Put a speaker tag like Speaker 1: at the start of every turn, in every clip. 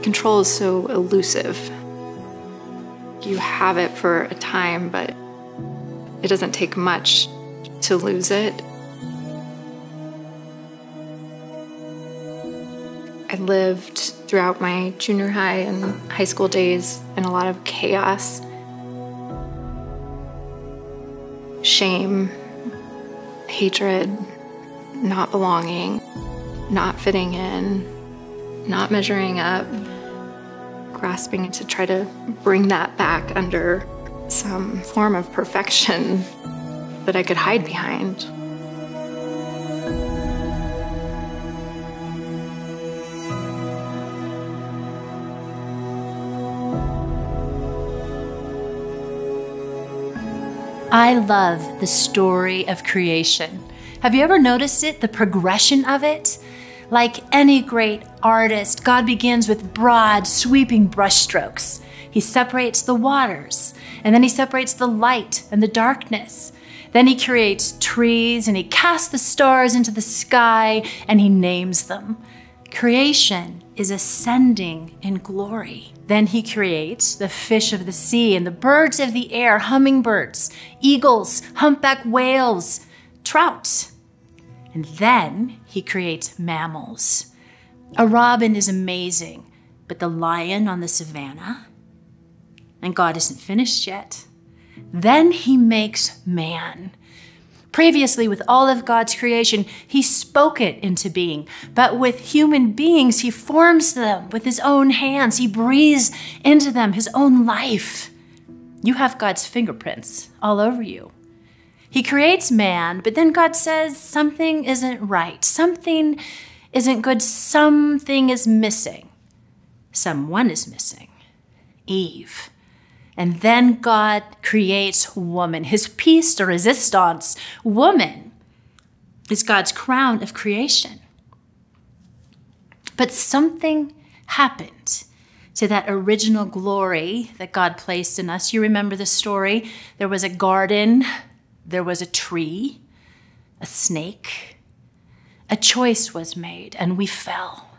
Speaker 1: Control is so elusive. You have it for a time, but it doesn't take much to lose it. I lived throughout my junior high and high school days in a lot of chaos, shame, hatred, not belonging, not fitting in, not measuring up, grasping to try to bring that back under some form of perfection that I could hide behind.
Speaker 2: I love the story of creation. Have you ever noticed it, the progression of it? Like any great artist, God begins with broad, sweeping brushstrokes. He separates the waters, and then he separates the light and the darkness. Then he creates trees, and he casts the stars into the sky, and he names them. Creation is ascending in glory. Then he creates the fish of the sea and the birds of the air, hummingbirds, eagles, humpback whales, trout. And then he creates mammals. A robin is amazing, but the lion on the savannah? And God isn't finished yet. Then he makes man. Previously, with all of God's creation, he spoke it into being. But with human beings, he forms them with his own hands. He breathes into them his own life. You have God's fingerprints all over you. He creates man, but then God says something isn't right. Something isn't good. Something is missing. Someone is missing. Eve. And then God creates woman, his piece de resistance. Woman is God's crown of creation. But something happened to that original glory that God placed in us. You remember the story? There was a garden, there was a tree, a snake. A choice was made, and we fell.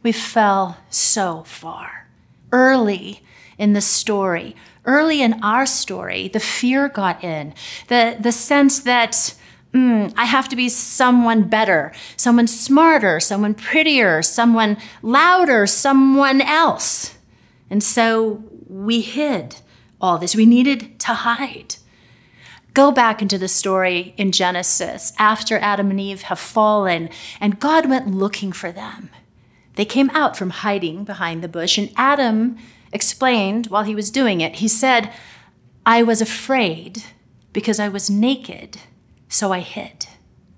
Speaker 2: We fell so far. Early in the story, early in our story, the fear got in, the sense that I have to be someone better, someone smarter, someone prettier, someone louder, someone else. And so we hid all this. We needed to hide. Go back into the story in Genesis after Adam and Eve have fallen, and God went looking for them. They came out from hiding behind the bush, and Adam explained while he was doing it. He said, I was afraid because I was naked, so I hid.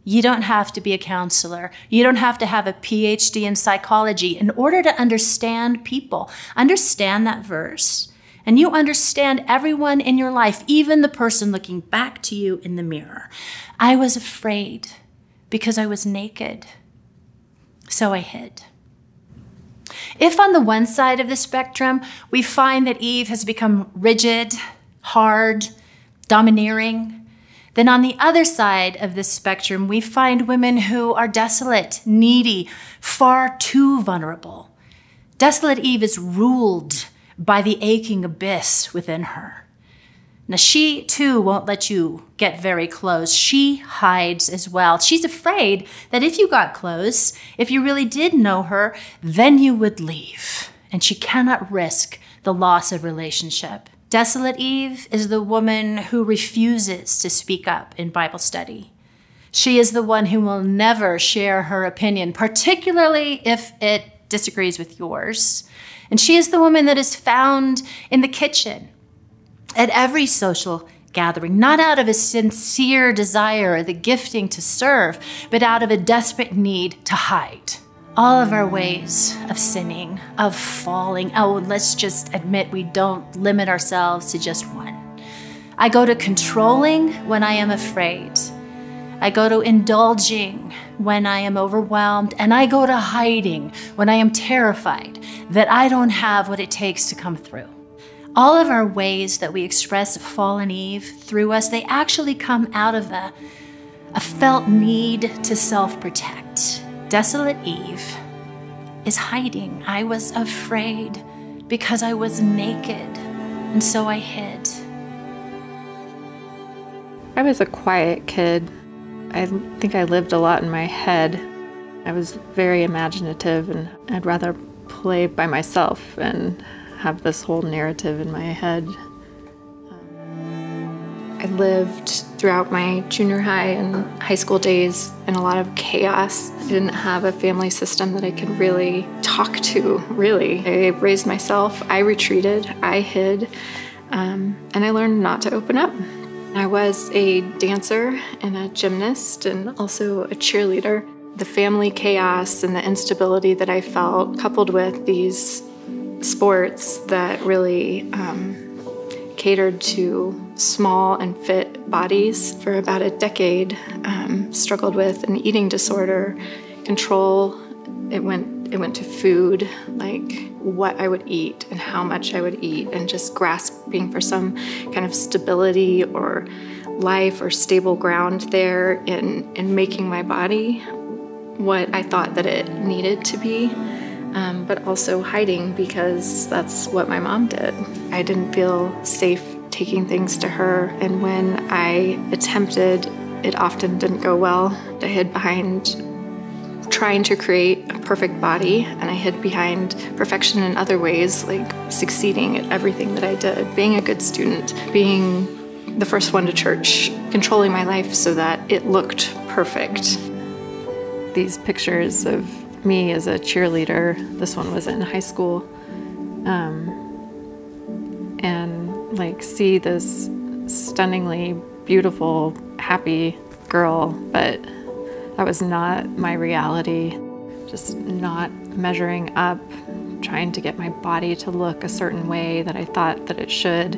Speaker 2: You don't have to be a counselor. You don't have to have a PhD in psychology in order to understand people. Understand that verse, and you understand everyone in your life, even the person looking back to you in the mirror. I was afraid because I was naked, so I hid. If on the one side of the spectrum, we find that Eve has become rigid, hard, domineering, then on the other side of the spectrum, we find women who are desolate, needy, far too vulnerable. Desolate Eve is ruled by the aching abyss within her. Now, she too won't let you get very close. She hides as well. She's afraid that if you got close, if you really did know her, then you would leave. And she cannot risk the loss of relationship. Desolate Eve is the woman who refuses to speak up in Bible study. She is the one who will never share her opinion, particularly if it disagrees with yours. And she is the woman that is found in the kitchen at every social gathering, not out of a sincere desire or the gifting to serve, but out of a desperate need to hide. All of our ways of sinning, of falling, let's just admit we don't limit ourselves to just one. I go to controlling when I am afraid. I go to indulging when I am overwhelmed, and I go to hiding when I am terrified that I don't have what it takes to come through. All of our ways that we express fallen Eve through us, they actually come out of a felt need to self-protect. Desolate Eve is hiding. I was afraid because I was naked, and so I hid.
Speaker 1: I was a quiet kid. I think I lived a lot in my head. I was very imaginative, and I'd rather play by myself and have this whole narrative in my head. I lived throughout my junior high and high school days in a lot of chaos. I didn't have a family system that I could really talk to, really. I raised myself, I retreated, I hid, and I learned not to open up. I was a dancer and a gymnast and also a cheerleader. The family chaos and the instability that I felt, coupled with these sports that really catered to small and fit bodies for about a decade, struggled with an eating disorder, control. It went to food, like what I would eat and how much I would eat, and just grasping for some kind of stability or life or stable ground there in making my body what I thought that it needed to be, but also hiding because that's what my mom did. I didn't feel safe taking things to her, and when I attempted, it often didn't go well. I hid behind trying to create a perfect body, and I hid behind perfection in other ways, like succeeding at everything that I did, being a good student, being the first one to church, controlling my life so that it looked perfect. These pictures of me as a cheerleader, this one was in high school, and like see this stunningly beautiful, happy girl, but that was not my reality. Just not measuring up, trying to get my body to look a certain way that I thought that it should,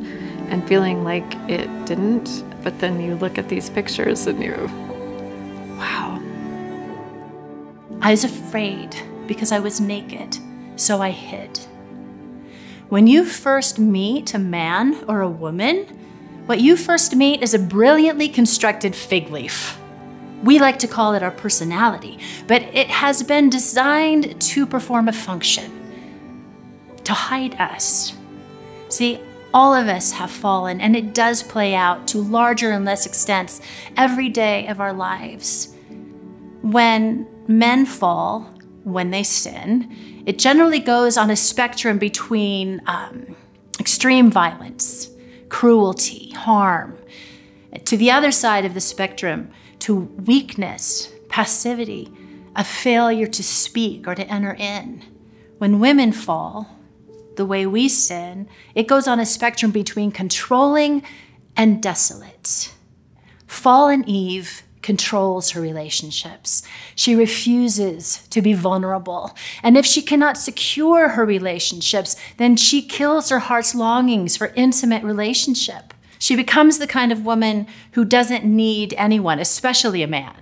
Speaker 1: and feeling like it didn't. But then you look at these pictures and you, wow.
Speaker 2: I was afraid because I was naked, so I hid. When you first meet a man or a woman, what you first meet is a brilliantly constructed fig leaf. We like to call it our personality, but it has been designed to perform a function, to hide us. See, all of us have fallen, and it does play out to larger and less extents every day of our lives. When men fall, when they sin, it generally goes on a spectrum between extreme violence, cruelty, harm, to the other side of the spectrum, to weakness, passivity, a failure to speak or to enter in. When women fall, the way we sin, it goes on a spectrum between controlling and desolate. Fallen Eve controls her relationships. She refuses to be vulnerable. And if she cannot secure her relationships, then she kills her heart's longings for intimate relationship. She becomes the kind of woman who doesn't need anyone, especially a man.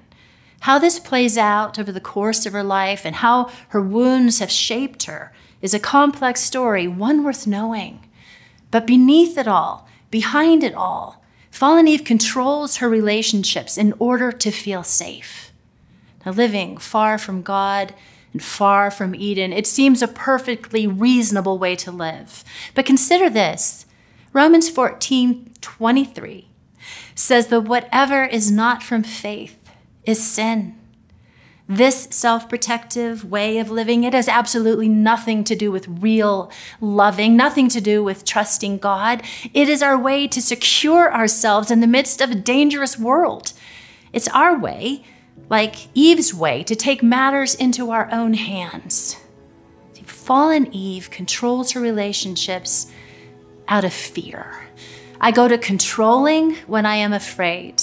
Speaker 2: How this plays out over the course of her life and how her wounds have shaped her is a complex story, one worth knowing. But beneath it all, behind it all, fallen Eve controls her relationships in order to feel safe. Now, living far from God and far from Eden, it seems a perfectly reasonable way to live. But consider this. Romans 14:23 says that whatever is not from faith is sin. This self-protective way of living, it has absolutely nothing to do with real loving, nothing to do with trusting God. It is our way to secure ourselves in the midst of a dangerous world. It's our way, like Eve's way, to take matters into our own hands. Fallen Eve controls her relationships out of fear. I go to controlling when I am afraid.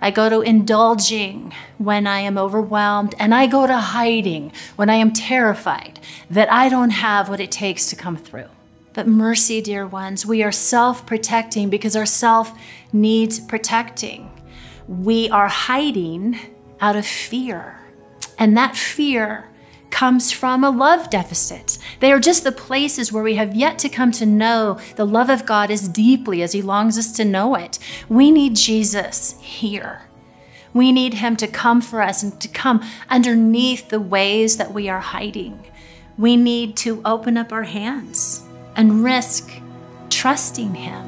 Speaker 2: I go to indulging when I am overwhelmed, and I go to hiding when I am terrified that I don't have what it takes to come through. But mercy, dear ones, we are self-protecting because our self needs protecting. We are hiding out of fear, and that fear comes from a love deficit. They are just the places where we have yet to come to know the love of God as deeply as He longs us to know it. We need Jesus here. We need Him to come for us and to come underneath the ways that we are hiding. We need to open up our hands and risk trusting Him.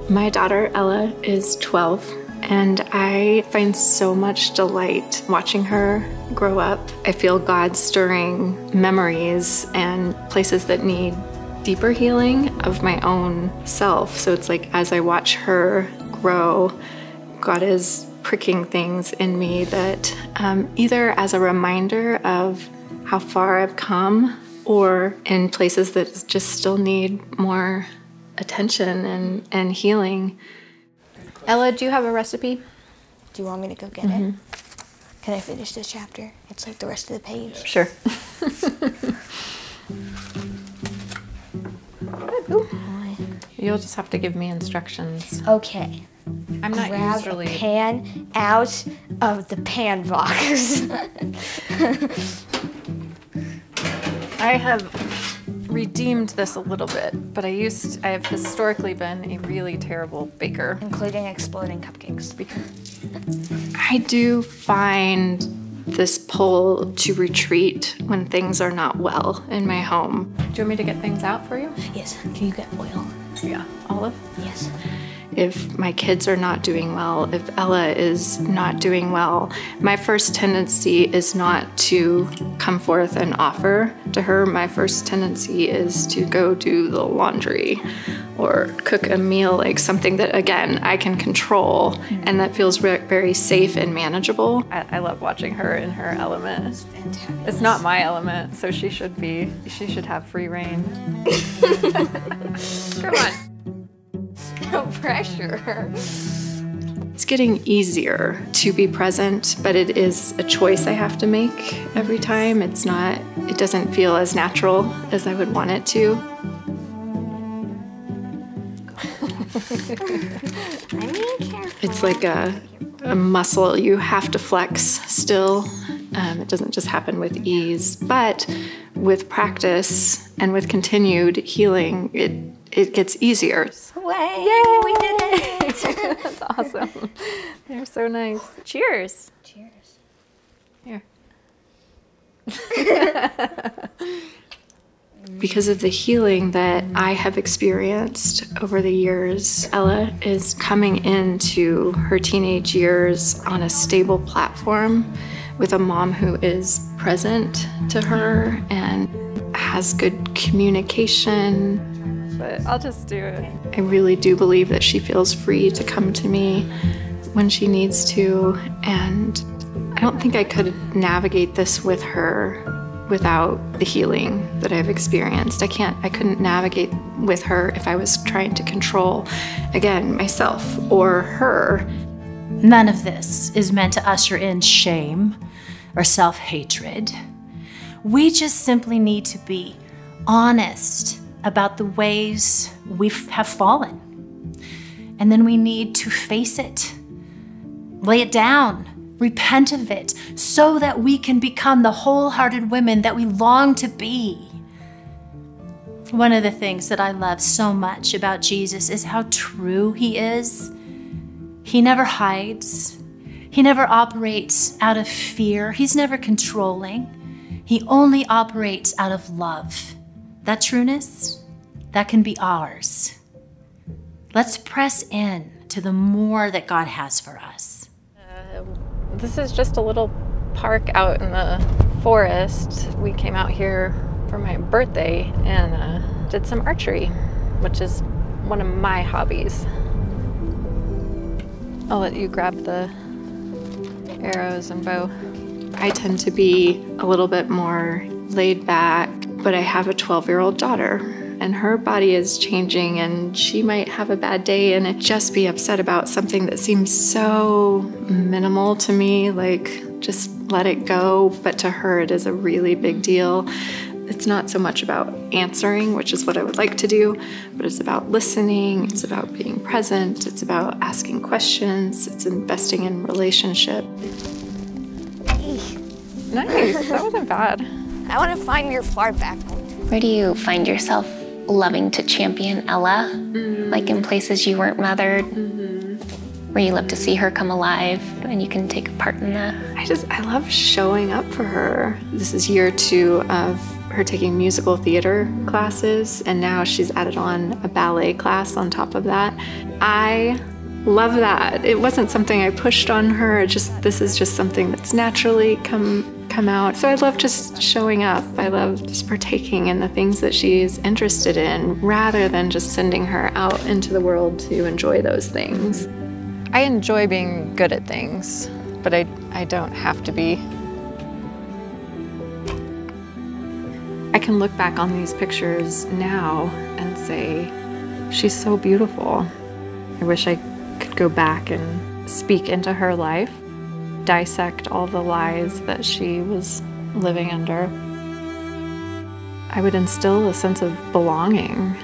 Speaker 1: My daughter, Ella, is 12, and I find so much delight watching her grow up. I feel God stirring memories and places that need deeper healing of my own self. So it's like as I watch her grow, God is pricking things in me that either as a reminder of how far I've come or in places that just still need more attention and healing. Ella, do you have a recipe?
Speaker 3: Do you want me to go get it? Can I finish this chapter? It's like the rest of the page.
Speaker 1: Sure. You'll just have to give me instructions.
Speaker 3: Okay.
Speaker 1: I'm not
Speaker 3: Grab
Speaker 1: usually...
Speaker 3: a pan out of the pan box.
Speaker 1: I have redeemed this a little bit, but I have historically been a really terrible baker.
Speaker 3: Including exploding cupcakes.
Speaker 1: I do find this pull to retreat when things are not well in my home. Do you want me to get things out for you?
Speaker 3: Yes. Can you get oil?
Speaker 1: Yeah. Olive?
Speaker 3: Yes.
Speaker 1: If my kids are not doing well, if Ella is not doing well, my first tendency is not to come forth and offer to her. My first tendency is to go do the laundry or cook a meal, like something that, again, I can control and that feels very safe and manageable. I love watching her in her element.
Speaker 3: It's fantastic.
Speaker 1: It's not my element, so she should have free reign. Come on.
Speaker 3: No pressure.
Speaker 1: It's getting easier to be present, but it is a choice I have to make every time. It doesn't feel as natural as I would want it to. It's like a muscle you have to flex still. It doesn't just happen with ease, but with practice and with continued healing, it gets easier.
Speaker 3: Way!
Speaker 1: Yay!
Speaker 3: We did it!
Speaker 1: That's awesome. They're so nice. Cheers.
Speaker 3: Cheers.
Speaker 1: Here. Because of the healing that I have experienced over the years, Ella is coming into her teenage years on a stable platform with a mom who is present to her and has good communication. But I'll just do it. I really do believe that she feels free to come to me when she needs to, and I don't think I could navigate this with her without the healing that I've experienced. I couldn't navigate with her if I was trying to control, again, myself or her.
Speaker 2: None of this is meant to usher in shame or self-hatred. We just simply need to be honest about the ways we have fallen. And then we need to face it, lay it down, repent of it, so that we can become the wholehearted women that we long to be. One of the things that I love so much about Jesus is how true He is. He never hides. He never operates out of fear. He's never controlling. He only operates out of love. That trueness, that can be ours. Let's press in to the more that God has for us.
Speaker 1: This is just a little park out in the forest. We came out here for my birthday and did some archery, which is one of my hobbies. I'll let you grab the arrows and bow. I tend to be a little bit more laid back, but I have a 12-year-old daughter and her body is changing and she might have a bad day and just be upset about something that seems so minimal to me, like just let it go. But to her, it is a really big deal. It's not so much about answering, which is what I would like to do, but it's about listening, it's about being present, it's about asking questions, it's investing in relationship. Nice, that wasn't bad.
Speaker 3: I want to find your far back.
Speaker 4: Where do you find yourself loving to champion Ella? Like in places you weren't mothered? where you love to see her come alive and you can take a part in that?
Speaker 1: I love showing up for her. This is year 2 of her taking musical theater classes, and now she's added on a ballet class on top of that. I love that. It wasn't something I pushed on her. This is just something that's naturally come out. So I love just showing up. I love just partaking in the things that she's interested in, rather than just sending her out into the world to enjoy those things. I enjoy being good at things, but I don't have to be. I can look back on these pictures now and say, she's so beautiful. I wish I could go back and speak into her life, dissect all the lies that she was living under. I would instill a sense of belonging.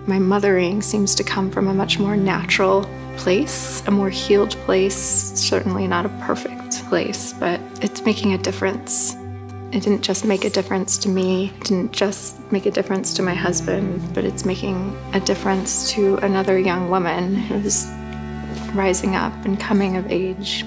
Speaker 1: My mothering seems to come from a much more natural place, a more healed place, certainly not a perfect place, but it's making a difference. It didn't just make a difference to me, it didn't just make a difference to my husband, but it's making a difference to another young woman who's rising up and coming of age.